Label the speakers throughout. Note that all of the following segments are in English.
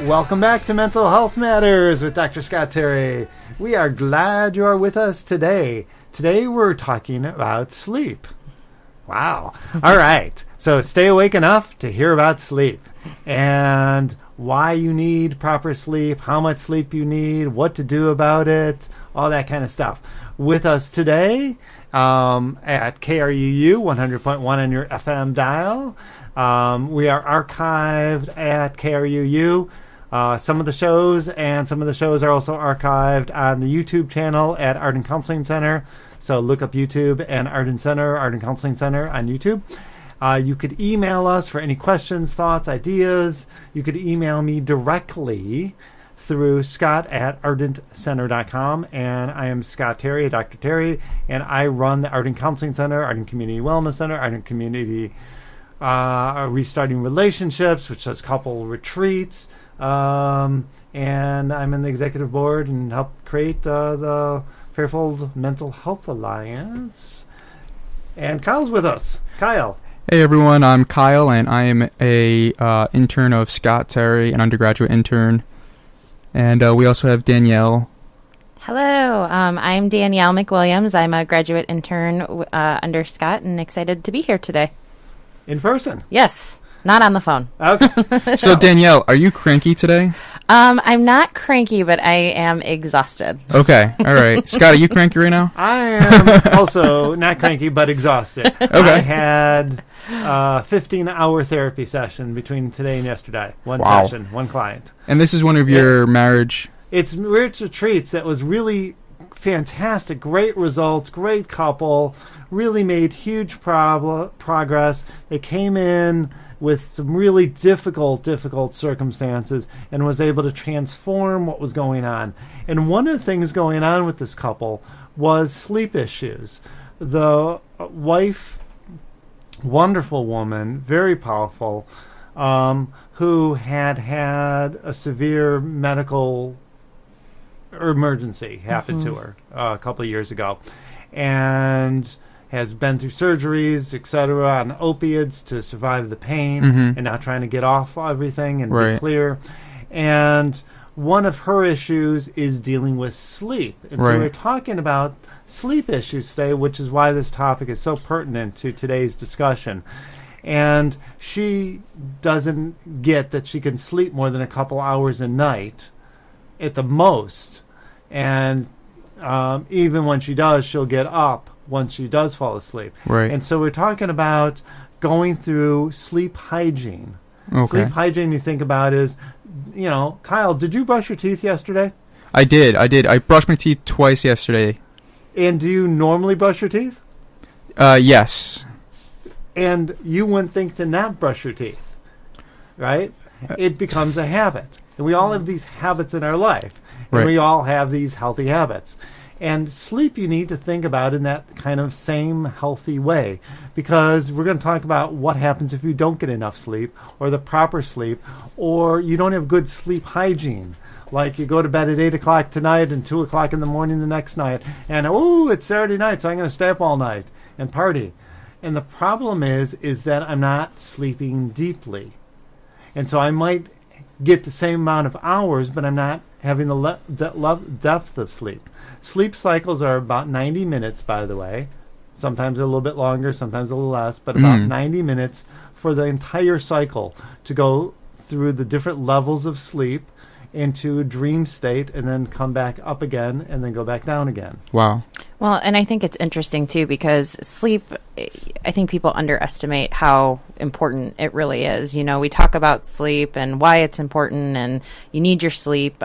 Speaker 1: Welcome back to Mental Health Matters with Dr. Scott Terry. We are glad you are with us today. Today we're talking about sleep. Wow. All right. So stay awake enough to hear about sleep and why you need proper sleep, how much sleep you need, what to do about it, all that kind of stuff. With us today at KRUU 100.1 on your FM dial. We are archived at KRUU. Some of the shows are also archived on the YouTube channel at Arden Counseling Center. So look up YouTube and Arden Counseling Center on YouTube. You could email us for any questions, thoughts, ideas. You could email me directly through scott@ardentcenter.com. And I am Scott Terry, Dr. Terry, and I run the Arden Counseling Center, Arden Community Wellness Center, Arden Community Restarting Relationships, which does couple retreats. And I'm in the executive board and help create the Fairfield Mental Health Alliance. And Kyle's with us. Kyle.
Speaker 2: Hey everyone, I'm Kyle, and I am a intern of Scott Terry, an undergraduate intern. And we also have Danielle.
Speaker 3: Hello, I'm Danielle McWilliams. I'm a graduate intern under Scott and excited to be here today.
Speaker 1: In person?
Speaker 3: Yes, not on the phone.
Speaker 1: Okay.
Speaker 2: So Danielle, are you cranky today?
Speaker 3: I'm not cranky, but I am exhausted.
Speaker 2: Okay, all right. Scott, are you cranky right now?
Speaker 1: I am also not cranky, but exhausted.
Speaker 2: Okay.
Speaker 1: I had a 15-hour therapy session between today and yesterday. One
Speaker 2: Wow.
Speaker 1: session, one client.
Speaker 2: And this is one of your marriage...
Speaker 1: It's Rich Retreats that was really fantastic. Great results, great couple, really made huge progress. They came in with some really difficult circumstances and was able to transform what was going on. And one of the things going on with this couple was sleep issues. The wife, wonderful woman, very powerful, who had a severe medical emergency happen to her a couple of years ago, and has been through surgeries, etc., on opiates to survive the pain, and now trying to get off everything and be clear. And one of her issues is dealing with sleep. And so we're talking about sleep issues today, which is why this topic is so pertinent to today's discussion. And she doesn't get that she can sleep more than a couple hours a night at the most. And even when she does, she'll get up once she does fall asleep.
Speaker 2: Right.
Speaker 1: And so we're talking about going through sleep hygiene.
Speaker 2: Okay.
Speaker 1: Sleep hygiene you think about is, Kyle, did you brush your teeth yesterday?
Speaker 2: I did. I brushed my teeth twice yesterday.
Speaker 1: And do you normally brush your teeth?
Speaker 2: Yes.
Speaker 1: And you wouldn't think to not brush your teeth, right? It becomes a habit. And we all have these habits in our life. And we all have these healthy habits. And sleep you need to think about in that kind of same healthy way, because we're going to talk about what happens if you don't get enough sleep or the proper sleep, or you don't have good sleep hygiene. Like you go to bed at 8 o'clock tonight and 2 o'clock in the morning the next night, and it's Saturday night, so I'm going to stay up all night and party. And the problem is that I'm not sleeping deeply. And so I might get the same amount of hours, but I'm not having the depth of sleep. Sleep cycles are about 90 minutes, by the way. Sometimes a little bit longer, sometimes a little less, but about 90 minutes for the entire cycle to go through the different levels of sleep into a dream state and then come back up again and then go back down again.
Speaker 2: Wow.
Speaker 3: Well, and I think it's interesting, too, because sleep, I think people underestimate how important it really is. We talk about sleep and why it's important and you need your sleep.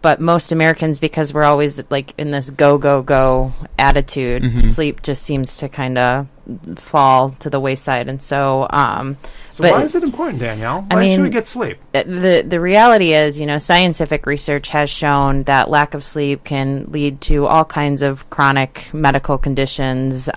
Speaker 3: But most Americans, because we're always like in this go attitude, sleep just seems to kind of fall to the wayside. And so
Speaker 1: why is it important, Danielle? Why should we get sleep?
Speaker 3: The reality is, scientific research has shown that lack of sleep can lead to all kinds of chronic medical conditions,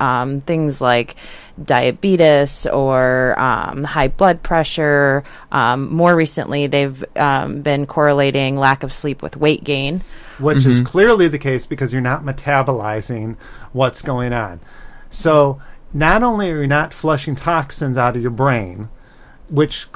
Speaker 3: things like diabetes or high blood pressure. More recently, they've been correlating lack of sleep with weight gain.
Speaker 1: Which is clearly the case because you're not metabolizing what's going on. So not only are you not flushing toxins out of your brain, which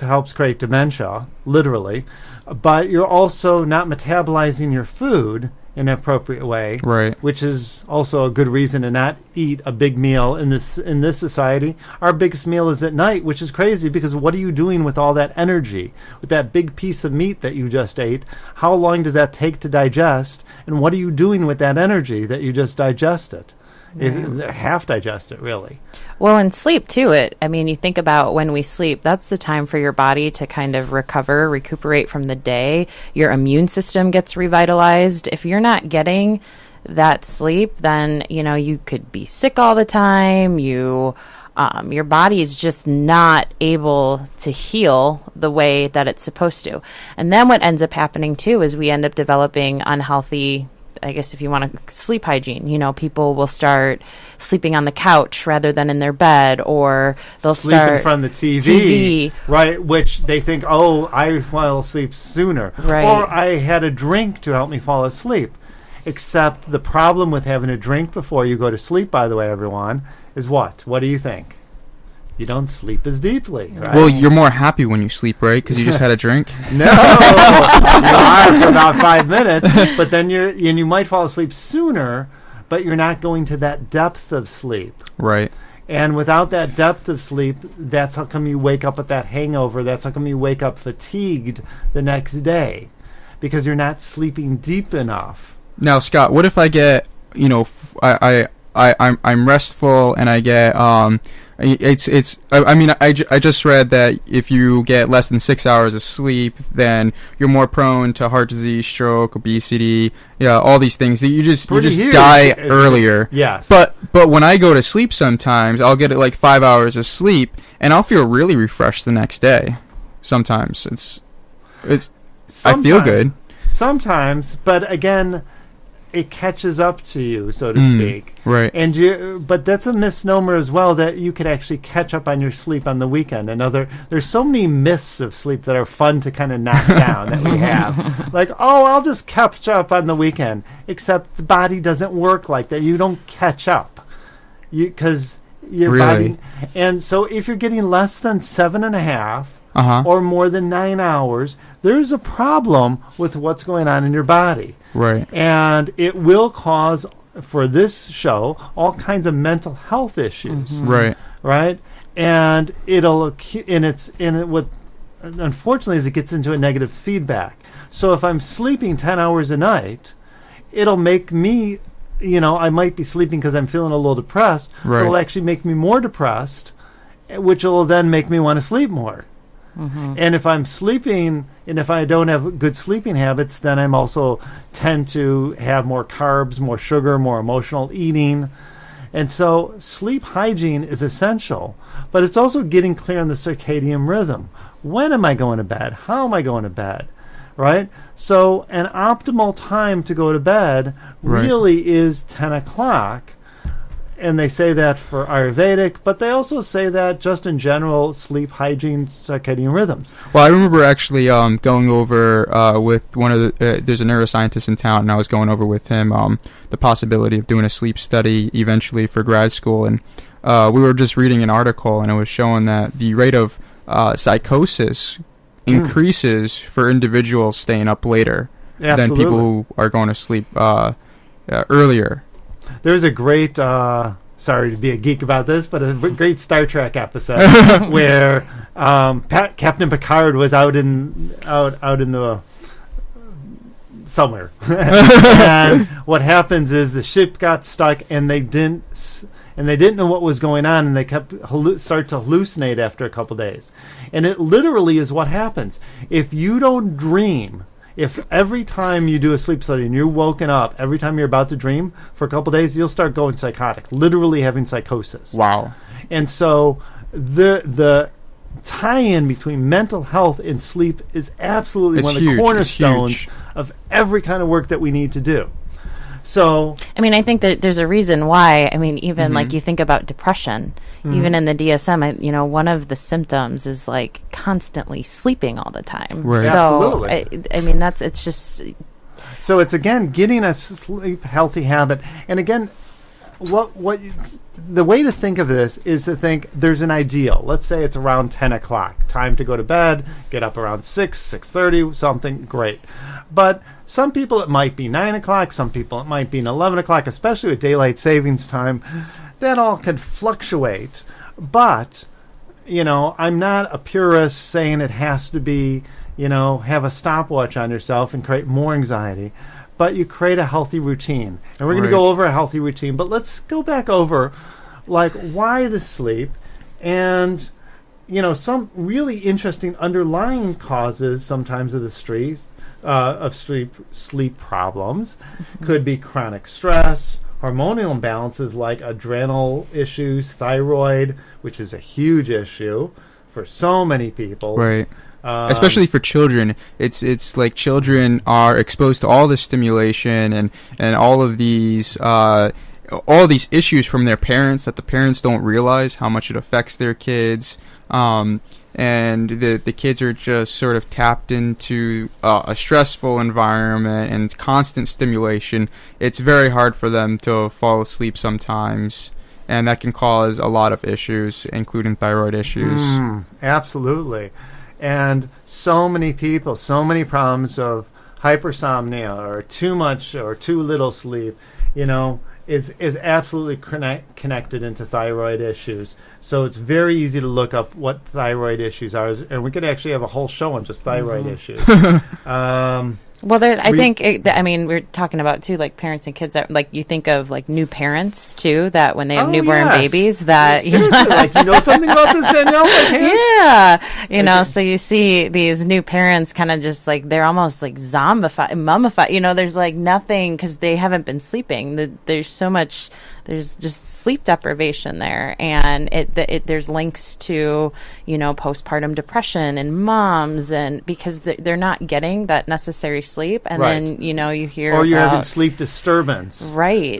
Speaker 1: helps create dementia, literally. But you're also not metabolizing your food in an appropriate way,
Speaker 2: Right.
Speaker 1: which is also a good reason to not eat a big meal in this society. Our biggest meal is at night, which is crazy because what are you doing with all that energy, with that big piece of meat that you just ate? How long does that take to digest? And what are you doing with that energy that you just digested? Half digest it, really.
Speaker 3: Well, and sleep too. You think about when we sleep, that's the time for your body to kind of recuperate from the day. Your immune system gets revitalized. If you're not getting that sleep, then, you could be sick all the time. Your body is just not able to heal the way that it's supposed to. And then what ends up happening too is we end up developing unhealthy, I guess if you want to, sleep hygiene. People will start sleeping on the couch rather than in their bed, or they'll
Speaker 1: sleep
Speaker 3: start
Speaker 1: in front of the TV, right? Which they think, oh, I fall asleep sooner,
Speaker 3: right?
Speaker 1: Or I had a drink to help me fall asleep. Except the problem with having a drink before you go to sleep, by the way, everyone, is what? What do you think? You don't sleep as deeply, right?
Speaker 2: Well, you're more happy when you sleep, right? Because you just had a drink.
Speaker 1: No, you are for about 5 minutes, but then you might fall asleep sooner, but you're not going to that depth of sleep.
Speaker 2: Right.
Speaker 1: And without that depth of sleep, that's how come you wake up with that hangover. That's how come you wake up fatigued the next day, because you're not sleeping deep enough.
Speaker 2: Now, Scott, what if I get, I'm restful and I get I just read that if you get less than 6 hours of sleep, then you're more prone to heart disease, stroke, obesity, all these things that you just die earlier.
Speaker 1: Yes.
Speaker 2: But when I go to sleep sometimes, I'll get like 5 hours of sleep and I'll feel really refreshed the next day. Sometimes I feel good.
Speaker 1: Sometimes, but again, it catches up to you, so to speak.
Speaker 2: Right.
Speaker 1: But that's a misnomer as well, that you could actually catch up on your sleep on the weekend. There's so many myths of sleep that are fun to kind of knock down that we have. Like, oh, I'll just catch up on the weekend. Except the body doesn't work like that. You don't catch up. Because your body... And so if you're getting less than 7.5 or more than 9 hours, there's a problem with what's going on in your body.
Speaker 2: Right.
Speaker 1: And it will cause, for this show, all kinds of mental health issues.
Speaker 2: Right.
Speaker 1: Right? And what unfortunately is it gets into a negative feedback. So if I'm sleeping 10 hours a night, it'll make me, I might be sleeping because I'm feeling a little depressed.
Speaker 2: Right.
Speaker 1: It'll actually make me more depressed, which will then make me want to sleep more. And if I'm sleeping, and if I don't have good sleeping habits, then I'm also tend to have more carbs, more sugar, more emotional eating. And so sleep hygiene is essential, but it's also getting clear on the circadian rhythm. When am I going to bed? How am I going to bed? Right? So an optimal time to go to bed really is 10 o'clock. And they say that for Ayurvedic, but they also say that just in general, sleep hygiene, circadian rhythms.
Speaker 2: Well, I remember actually going over with one of the, there's a neuroscientist in town, and I was going over with him the possibility of doing a sleep study eventually for grad school. And we were just reading an article, and it was showing that the rate of psychosis increases for individuals staying up later than people who are going to sleep earlier.
Speaker 1: There's a great, sorry to be a geek about this, but a great Star Trek episode where Captain Picard was out in the somewhere, and what happens is the ship got stuck, and they didn't know what was going on, and they kept start to hallucinate after a couple days, and it literally is what happens if you don't dream. If every time you do a sleep study and you're woken up, every time you're about to dream for a couple days, you'll start going psychotic, literally having psychosis.
Speaker 2: Wow.
Speaker 1: And so the tie-in between mental health and sleep is absolutely one of the cornerstones of every kind of work that we need to do. So,
Speaker 3: I think that there's a reason why. Even like you think about depression, even in the DSM, one of the symptoms is like constantly sleeping all the time.
Speaker 2: Right.
Speaker 3: So,
Speaker 1: absolutely.
Speaker 3: it's just.
Speaker 1: So it's again getting a sleep healthy habit, and again, the way to think of this is to think there's an ideal. Let's say it's around 10 o'clock, time to go to bed, get up around 6:30, something great. But some people it might be 9 o'clock, some people it might be 11 o'clock, especially with daylight savings time. That all can fluctuate. But, I'm not a purist saying it has to be, have a stopwatch on yourself and create more anxiety. But you create a healthy routine. And we're going to go over a healthy routine. But let's go back over, why the sleep and, some really interesting underlying causes sometimes of the sleep problems. Could be chronic stress, hormonal imbalances like adrenal issues, thyroid, which is a huge issue for so many people.
Speaker 2: Right. Especially for children, it's like children are exposed to all this stimulation and all of these issues from their parents that the parents don't realize how much it affects their kids, and the kids are just sort of tapped into a stressful environment and constant stimulation. It's very hard for them to fall asleep sometimes, and that can cause a lot of issues, including thyroid issues.
Speaker 1: Absolutely. And so many people, so many problems of hypersomnia or too much or too little sleep, is absolutely connected into thyroid issues. So it's very easy to look up what thyroid issues are, and we could actually have a whole show on just thyroid issues.
Speaker 3: Well, I think, we're talking about, too, like parents and kids that, you think of, new parents, too, that when they have newborn babies, that,
Speaker 1: seriously, something about this, Danielle?
Speaker 3: Yeah. So you see these new parents kind of just, they're almost, mummified. There's, nothing, because they haven't been sleeping. There's so much... There's just sleep deprivation there, and there's links to, postpartum depression and moms, and because they're not getting that necessary sleep, and then, you hear
Speaker 1: or you're having sleep disturbance.
Speaker 3: Right.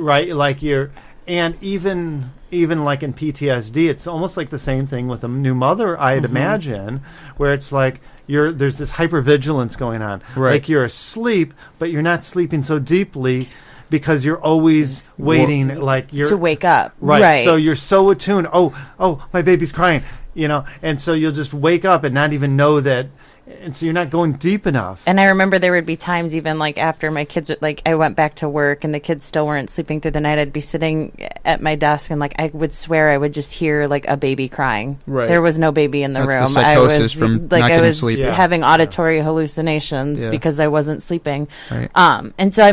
Speaker 1: And even like in PTSD, it's almost like the same thing with a new mother, I'd imagine, where it's like there's this hypervigilance going on.
Speaker 2: Right.
Speaker 1: Like you're asleep, but you're not sleeping so deeply, because you're always waiting,
Speaker 3: to wake up,
Speaker 1: right? So you're so attuned. Oh, my baby's crying, and so you'll just wake up and not even know that, and so you're not going deep enough.
Speaker 3: And I remember there would be times even after my kids, I went back to work and the kids still weren't sleeping through the night. I'd be sitting at my desk and I would swear I would just hear a baby crying.
Speaker 2: Right.
Speaker 3: There was no baby in the room.
Speaker 2: The psychosis from not
Speaker 3: I was
Speaker 2: sleep.
Speaker 3: having auditory hallucinations because I wasn't sleeping.
Speaker 2: Right.
Speaker 3: And so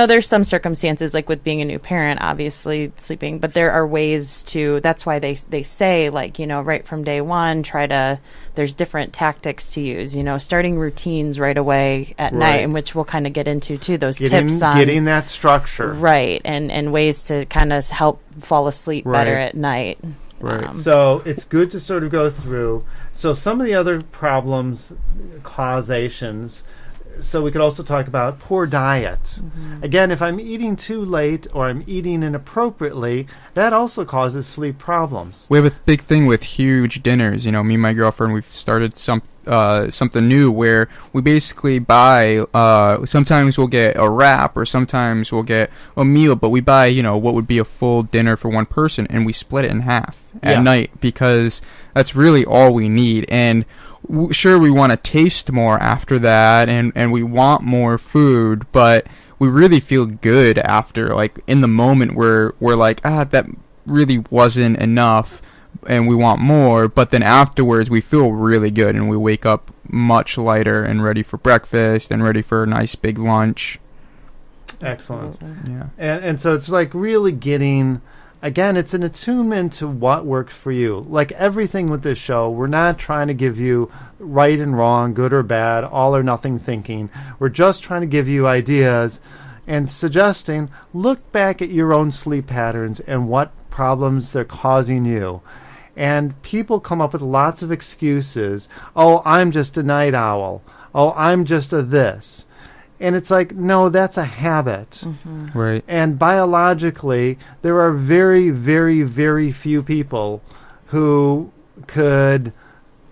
Speaker 3: there's some circumstances with being a new parent, obviously sleeping, but there are ways to. That's why they say right from day one, there's different tactics to use, starting routines right away at night, in which we'll kind of get into too, tips on
Speaker 1: getting that structure.
Speaker 3: Right. And ways to kind of help fall asleep better at night.
Speaker 2: Right.
Speaker 1: So it's good to sort of go through. So some of the other problems, causations, so we could also talk about poor diet. Again, if I'm eating too late or I'm eating inappropriately, that also causes sleep problems.
Speaker 2: We have a big thing with huge dinners. Me and my girlfriend, we've started something new where we basically buy, sometimes we'll get a wrap or sometimes we'll get a meal, but we buy, what would be a full dinner for one person, and we split it in half at night, because that's really all we need. And sure, we want to taste more after that, and we want more food, but we really feel good after. In the moment, we're like, that really wasn't enough, and we want more. But then afterwards, we feel really good, and we wake up much lighter and ready for breakfast and ready for a nice big lunch.
Speaker 1: Excellent.
Speaker 2: Yeah.
Speaker 1: And so it's really getting. Again, it's an attunement to what works for you. Like everything with this show, we're not trying to give you right and wrong, good or bad, all or nothing thinking. We're just trying to give you ideas and suggesting, look back at your own sleep patterns and what problems they're causing you. And people come up with lots of excuses. Oh, I'm just a night owl. Oh, I'm just a this. And it's no, that's a habit.
Speaker 2: Right.
Speaker 1: And biologically, there are very, very, very few people who could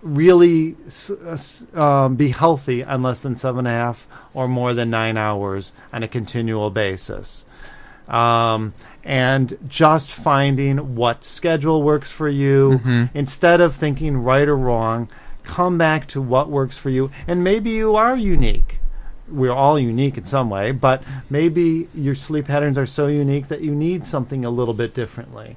Speaker 1: really be healthy on less than 7.5 or more than 9 hours on a continual basis. And just finding what schedule works for you. Instead of thinking right or wrong, come back to what works for you. And maybe you are unique. We're all unique in some way, but maybe your sleep patterns are so unique that you need something a little bit differently.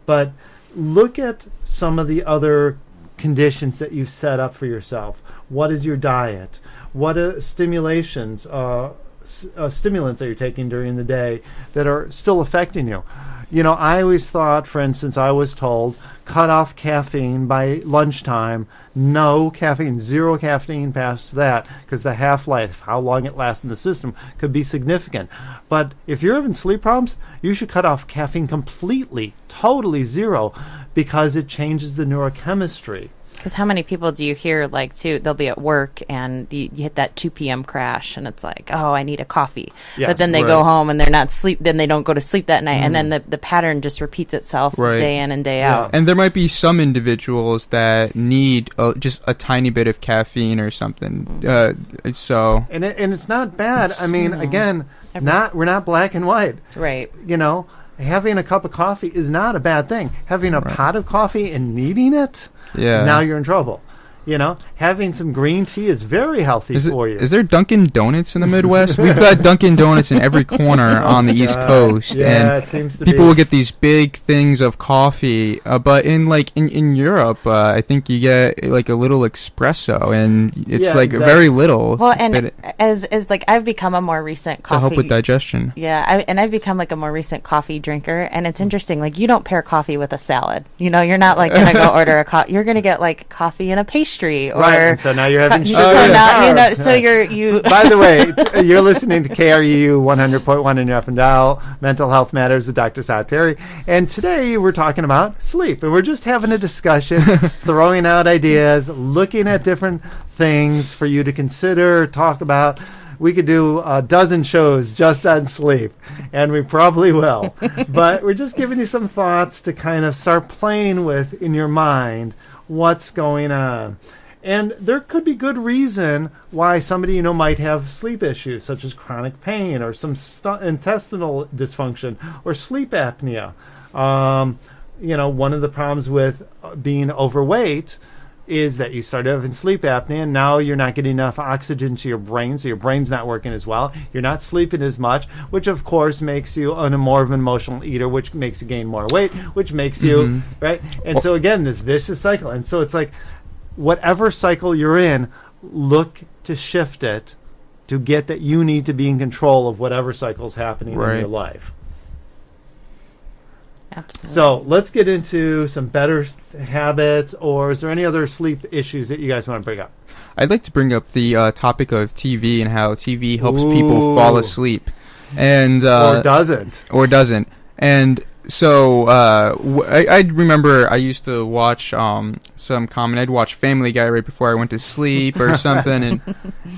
Speaker 1: But look at some of the other conditions that you set up for yourself. What is your diet? What stimulations, stimulants that you're taking during the day that are still affecting you? You know, I always thought, for instance, I was told, cut off caffeine by lunchtime. No caffeine, zero caffeine past that, because the half-life, how long it lasts in the system, could be significant. But if you're having sleep problems, you should cut off caffeine completely, totally zero, because it changes the neurochemistry.
Speaker 3: Because how many people do you hear, like, too, they'll be at work and you hit that 2 p.m. crash and it's like, oh, I need a coffee.
Speaker 1: Yes,
Speaker 3: but then they go home and they're not sleep. Then they don't go to sleep that night. And then the pattern just repeats itself day in and day out.
Speaker 2: And there might be some individuals that need just a tiny bit of caffeine or something.
Speaker 1: And it's not bad. I mean, again, we're not black and white.
Speaker 3: Right.
Speaker 1: You know, having a cup of coffee is not a bad thing. Having a pot of coffee and needing it, now you're in trouble. You know, having some green tea is very healthy for you.
Speaker 2: Is there Dunkin' Donuts in the Midwest? We've got Dunkin' Donuts in every corner on the East Coast.
Speaker 1: Yeah,
Speaker 2: and
Speaker 1: it seems to
Speaker 2: people
Speaker 1: be.
Speaker 2: will get these big things of coffee. But in Europe, I think you get like a little espresso, and it's very little.
Speaker 3: Well, and as like I've become a more recent coffee.
Speaker 2: To help with digestion.
Speaker 3: Yeah, I've become like a more recent coffee drinker, and it's interesting. Like you don't pair coffee with a salad. You know, you're not like gonna go order a coffee. You're gonna get like coffee and a pastry. Or
Speaker 1: right, and so now you're having sugar.
Speaker 3: You.
Speaker 1: By the way, you're listening to KREU 100.1 in your FM dial, Mental Health Matters with Dr. Saad Terry, and today we're talking about sleep, and we're just having a discussion, throwing out ideas, looking at different things for you to consider, talk about. We could do a dozen shows just on sleep, and we probably will. But we're just giving you some thoughts to kind of start playing with in your mind what's going on. And there could be good reason why somebody you know might have sleep issues, such as chronic pain or some intestinal dysfunction or sleep apnea. You know, one of the problems with being overweight is that you start having sleep apnea, and now you're not getting enough oxygen to your brain, so your brain's not working as well. You're not sleeping as much, which of course makes you more of an emotional eater, which makes you gain more weight, which makes you, right? And so again, this vicious cycle. And so it's like, whatever cycle you're in, look to shift it to get that you need to be in control of whatever cycle's happening in your life.
Speaker 3: Absolutely.
Speaker 1: So let's get into some better habits, or is there any other sleep issues that you guys want to bring up?
Speaker 2: I'd like to bring up the topic of TV and how TV helps people fall asleep. And
Speaker 1: or doesn't.
Speaker 2: And so I remember I used to watch I'd watch Family Guy right before I went to sleep or something,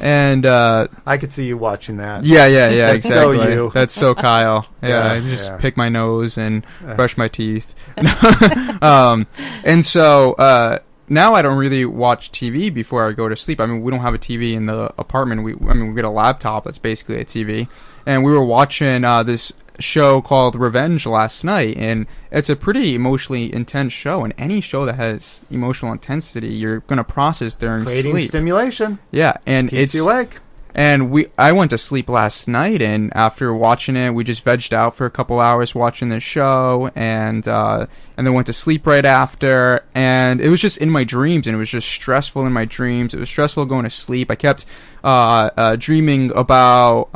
Speaker 2: and
Speaker 1: I could see you watching that.
Speaker 2: Yeah,
Speaker 1: That's
Speaker 2: exactly.
Speaker 1: So you.
Speaker 2: That's so Kyle. I just pick my nose and brush my teeth. And so now I don't really watch TV before I go to sleep. I mean, we don't have a TV in the apartment. We get a laptop that's basically a TV, and we were watching this show called Revenge last night, and it's a pretty emotionally intense show, and any show that has emotional intensity you're going to process during
Speaker 1: creating
Speaker 2: sleep.
Speaker 1: Stimulation.
Speaker 2: Yeah, and
Speaker 1: keeps you awake.
Speaker 2: And I went to sleep last night, and after watching it, we just vegged out for a couple hours watching the show, and then went to sleep right after. And it was just in my dreams, and it was just stressful in my dreams. It was stressful going to sleep. I kept dreaming about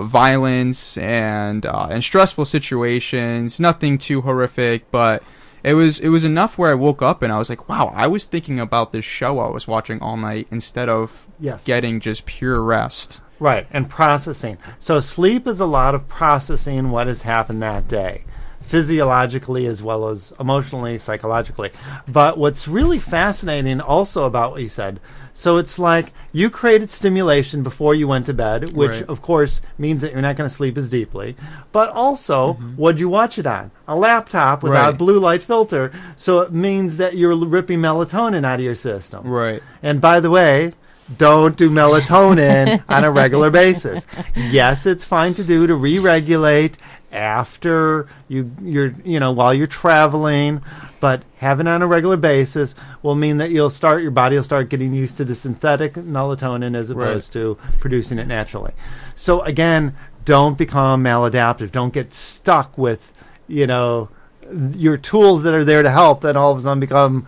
Speaker 2: violence and stressful situations. Nothing too horrific, but it was enough where I woke up and I was like, wow, I was thinking about this show I was watching all night instead of getting just pure rest.
Speaker 1: Right, and processing. So sleep is a lot of processing what has happened that day, physiologically as well as emotionally, psychologically. But what's really fascinating also about what you said, so it's like you created stimulation before you went to bed, which of course means that you're not going to sleep as deeply. But also, what'd you watch it on? A laptop without blue light filter. So it means that you're ripping melatonin out of your system.
Speaker 2: Right.
Speaker 1: And by the way, don't do melatonin on a regular basis. Yes, it's fine to do to re-regulate after while you're traveling, but having it on a regular basis will mean that your body will start getting used to the synthetic melatonin as opposed to producing it naturally. So again, don't become maladaptive. Don't get stuck with, your tools that are there to help that all of a sudden become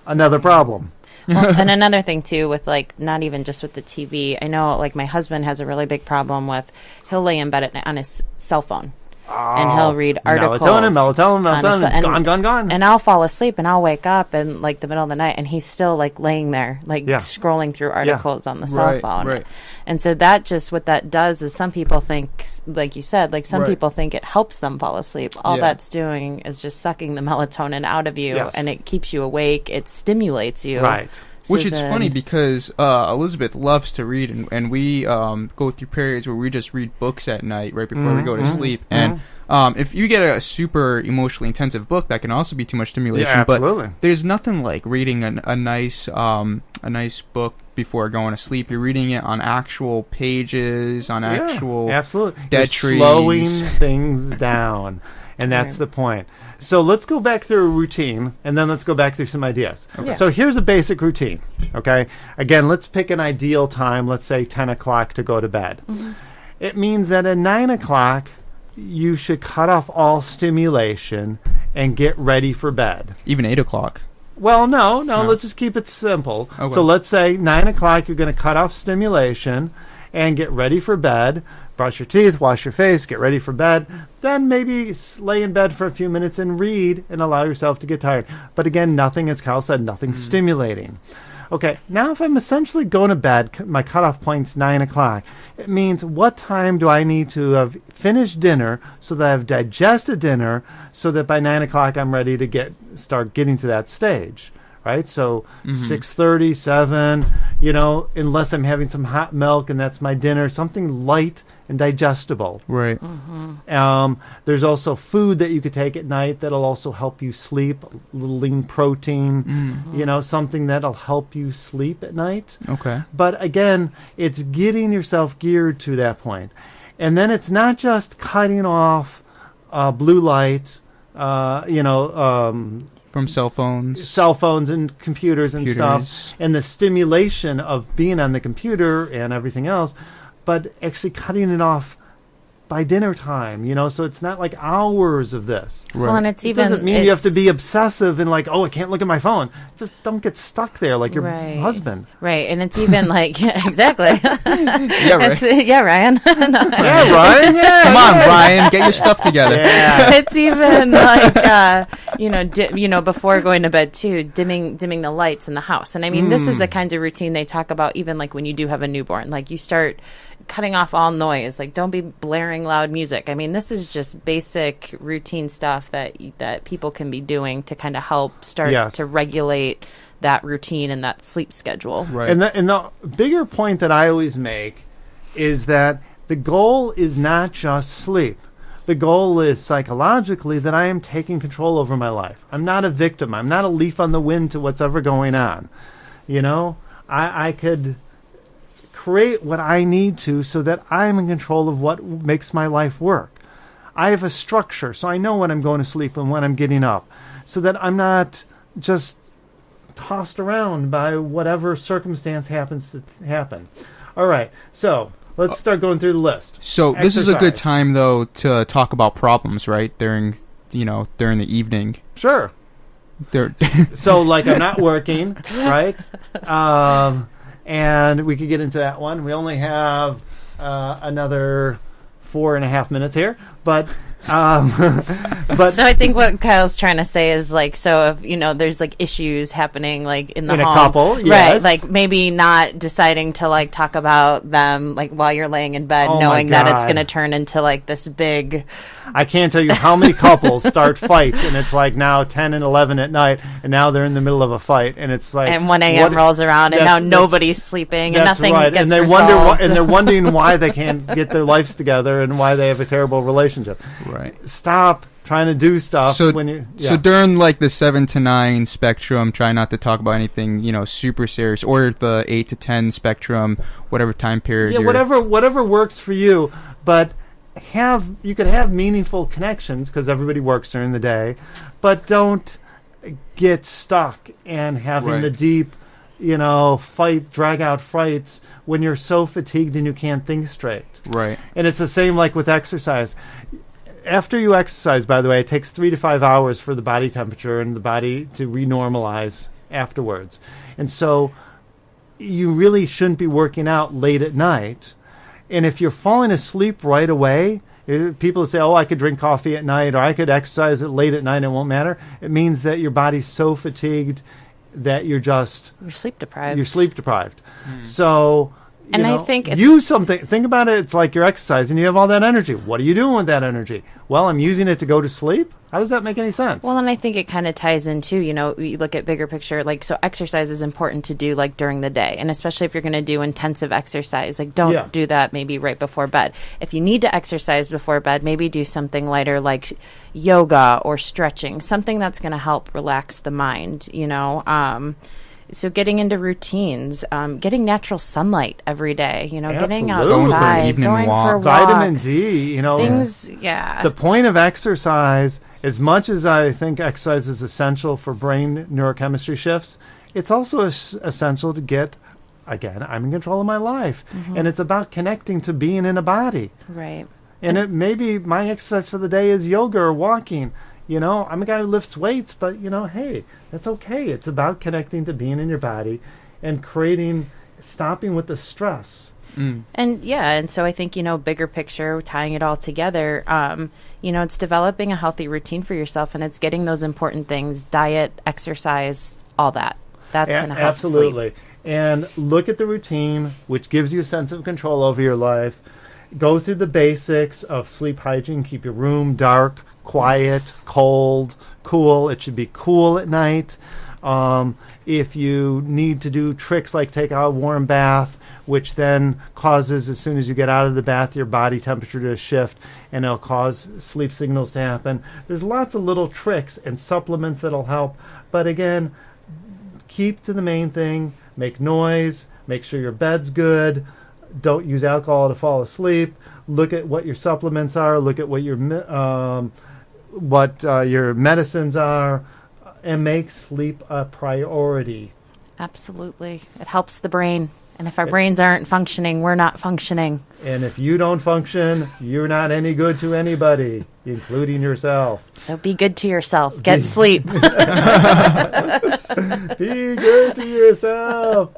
Speaker 1: another problem.
Speaker 3: Well, and another thing too, with like not even just with the TV. I know, like my husband has a really big problem with he'll lay in bed at night on his cell phone. And he'll read articles.
Speaker 1: Melatonin, gone.
Speaker 3: And I'll fall asleep and I'll wake up in like the middle of the night and he's still like laying there, like scrolling through articles on the cell phone.
Speaker 2: Right.
Speaker 3: And so what that does is some people think, like you said, like some people think it helps them fall asleep. All that's doing is just sucking the melatonin out of you and it keeps you awake. It stimulates you.
Speaker 1: Right.
Speaker 3: So
Speaker 2: Which is funny because Elizabeth loves to read, and we go through periods where we just read books at night right before we go to sleep. And if you get a super emotionally intensive book, that can also be too much stimulation.
Speaker 1: Yeah, absolutely.
Speaker 2: But there's nothing like reading a nice book before going to sleep. You're reading it on actual pages, on actual dead trees.
Speaker 1: Slowing things down. And that's the point. So let's go back through a routine, and then let's go back through some ideas.
Speaker 3: Okay. Yeah.
Speaker 1: So here's a basic routine, okay? Again, let's pick an ideal time, let's say 10 o'clock to go to bed. It means that at 9 o'clock, you should cut off all stimulation and get ready for bed.
Speaker 2: Even 8 o'clock.
Speaker 1: Well, no, let's just keep it simple.
Speaker 2: Okay.
Speaker 1: So let's say 9 o'clock, you're going to cut off stimulation and get ready for bed. Brush your teeth, wash your face, get ready for bed. Then maybe lay in bed for a few minutes and read and allow yourself to get tired. But again, nothing, as Kyle said, nothing stimulating. Okay, now if I'm essentially going to bed, my cutoff point's 9 o'clock. It means what time do I need to have finished dinner so that I've digested dinner so that by 9 o'clock I'm ready to start getting to that stage. Right, so 6:30, 7, unless I'm having some hot milk and that's my dinner, something light and digestible.
Speaker 2: Right.
Speaker 1: There's also food that you could take at night that'll also help you sleep, a little lean protein, something that'll help you sleep at night.
Speaker 2: Okay.
Speaker 1: But again, it's getting yourself geared to that point. And then it's not just cutting off blue light,
Speaker 2: from cell phones
Speaker 1: and computers and stuff, and the stimulation of being on the computer and everything else, but actually cutting it off by dinner time, so it's not like hours of this.
Speaker 2: Right.
Speaker 3: Well, and it
Speaker 1: doesn't mean you have to be obsessive and like, I can't look at my phone. Just don't get stuck there like your husband.
Speaker 3: Right, and it's even like, exactly.
Speaker 2: Yeah, right.
Speaker 3: Ryan.
Speaker 1: Yeah, Ryan. Yeah.
Speaker 2: Come on, Ryan, get your stuff together.
Speaker 1: Yeah.
Speaker 3: It's even like, before going to bed too, dimming the lights in the house. And I mean, this is the kind of routine they talk about even like when you do have a newborn. Like you start cutting off all noise. Like don't be blaring loud music. I mean, this is just basic routine stuff that people can be doing to kind of help start to regulate that routine and that sleep schedule.
Speaker 2: Right.
Speaker 1: And the bigger point that I always make is that the goal is not just sleep. The goal is psychologically that I am taking control over my life. I'm not a victim. I'm not a leaf on the wind to what's ever going on. I could create what I need to so that I'm in control of what makes my life work. I have a structure, so I know when I'm going to sleep and when I'm getting up, so that I'm not just tossed around by whatever circumstance happens to happen. All right, so let's start going through the list.
Speaker 2: So this is a good time, though, to talk about problems, right, during the evening.
Speaker 1: Sure. So, like, I'm not working, right? And we could get into that one. We only have another 4.5 minutes here, but so
Speaker 3: I think what Kyle's trying to say is like, so if there's like issues happening like in the home,
Speaker 1: a couple,
Speaker 3: right? Like maybe not deciding to like talk about them like while you're laying in bed, knowing that it's going to turn into like this big.
Speaker 1: I can't tell you how many couples start fights, and it's like now 10 and 11 at night, and now they're in the middle of a fight, and it's like
Speaker 3: and 1 a.m. rolls around, and now nobody's sleeping, and nothing gets
Speaker 1: and they
Speaker 3: resolved.
Speaker 1: and they're wondering why they can't get their lives together and why they have a terrible relationship.
Speaker 2: Right.
Speaker 1: Stop trying to do stuff.
Speaker 2: So
Speaker 1: when you
Speaker 2: so during like the 7 to 9 spectrum, try not to talk about anything super serious, or the 8 to 10 spectrum, whatever time period.
Speaker 1: Yeah, whatever works for you, but you could have meaningful connections because everybody works during the day, but don't get stuck and having the deep, drag out fights when you're so fatigued and you can't think straight.
Speaker 2: Right.
Speaker 1: And it's the same like with exercise. After you exercise, by the way, it takes 3 to 5 hours for the body temperature and the body to renormalize afterwards. And so you really shouldn't be working out late at night. And if you're falling asleep right away, people say, I could drink coffee at night or I could exercise it late at night and it won't matter. It means that your body's so fatigued that you're
Speaker 3: sleep deprived.
Speaker 1: You're sleep deprived. So,
Speaker 3: I think
Speaker 1: use something. Think about it. It's like you're exercising. You have all that energy. What are you doing with that energy? Well, I'm using it to go to sleep. How does that make any sense?
Speaker 3: Well, and I think it kind of ties into, you look at bigger picture, so exercise is important to do during the day. And especially if you're going to do intensive exercise, don't do that maybe right before bed. If you need to exercise before bed, maybe do something lighter like yoga or stretching, something that's going to help relax the mind, So getting into routines, getting natural sunlight every day, getting outside, going for walks.
Speaker 1: Vitamin D,
Speaker 3: things,
Speaker 1: The point of exercise, as much as I think exercise is essential for brain neurochemistry shifts, it's also essential to get, again, I'm in control of my life. Mm-hmm. And it's about connecting to being in a body.
Speaker 3: Right.
Speaker 1: And it maybe my exercise for the day is yoga or walking. I'm a guy who lifts weights, but, hey, that's okay. It's about connecting to being in your body and stopping with the stress.
Speaker 2: Mm.
Speaker 3: And so I think, bigger picture, tying it all together, it's developing a healthy routine for yourself, and it's getting those important things, diet, exercise, all that. That's going to help
Speaker 1: absolutely.
Speaker 3: sleep.
Speaker 1: And look at the routine, which gives you a sense of control over your life. Go through the basics of sleep hygiene. Keep your room dark, quiet, cold, cool. It should be cool at night. If you need to do tricks like take a warm bath, which then causes, as soon as you get out of the bath, your body temperature to shift, and it'll cause sleep signals to happen. There's lots of little tricks and supplements that'll help. But again, keep to the main thing. Make noise. Make sure your bed's good. Don't use alcohol to fall asleep. Look at what your supplements are. Look at what your medicines are, and make sleep a priority.
Speaker 3: Absolutely. It helps the brain. And if our brains aren't functioning, we're not functioning.
Speaker 1: And if you don't function, you're not any good to anybody, including yourself.
Speaker 3: So be good to yourself. Get sleep.
Speaker 1: Be good to yourself.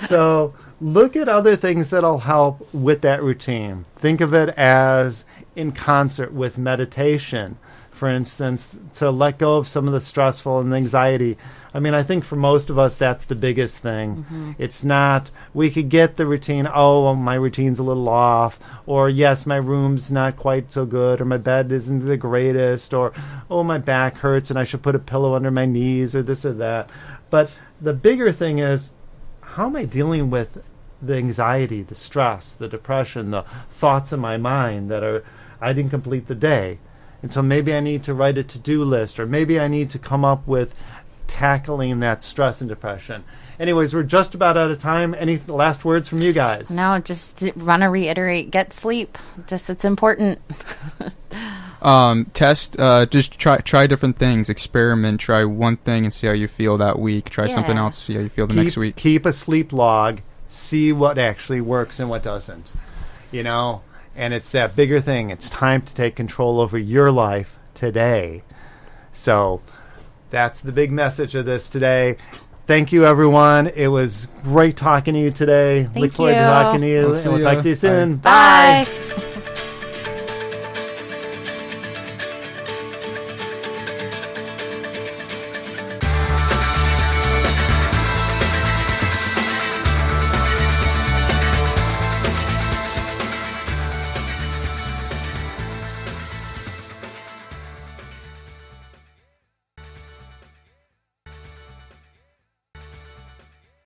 Speaker 1: So look at other things that'll help with that routine. Think of it as in concert with meditation. For instance, to let go of some of the stressful and anxiety. I mean, I think for most of us, that's the biggest thing. Mm-hmm. It's not, we could get the routine, my routine's a little off, or yes, my room's not quite so good, or my bed isn't the greatest, or, my back hurts and I should put a pillow under my knees, or this or that. But the bigger thing is, how am I dealing with the anxiety, the stress, the depression, the thoughts in my mind that I didn't complete the day? And so maybe I need to write a to-do list, or maybe I need to come up with tackling that stress and depression. Anyways, we're just about out of time. Any last words from you guys?
Speaker 3: No, just want to reiterate, get sleep. It's important.
Speaker 2: Test, just try different things, experiment, try one thing and see how you feel that week. Try something else, see how you feel the next week.
Speaker 1: Keep a sleep log, see what actually works and what doesn't. And it's that bigger thing. It's time to take control over your life today. So that's the big message of this today. Thank you, everyone. It was great talking to you today. Look forward to talking to you. And we'll talk to you soon.
Speaker 3: Bye.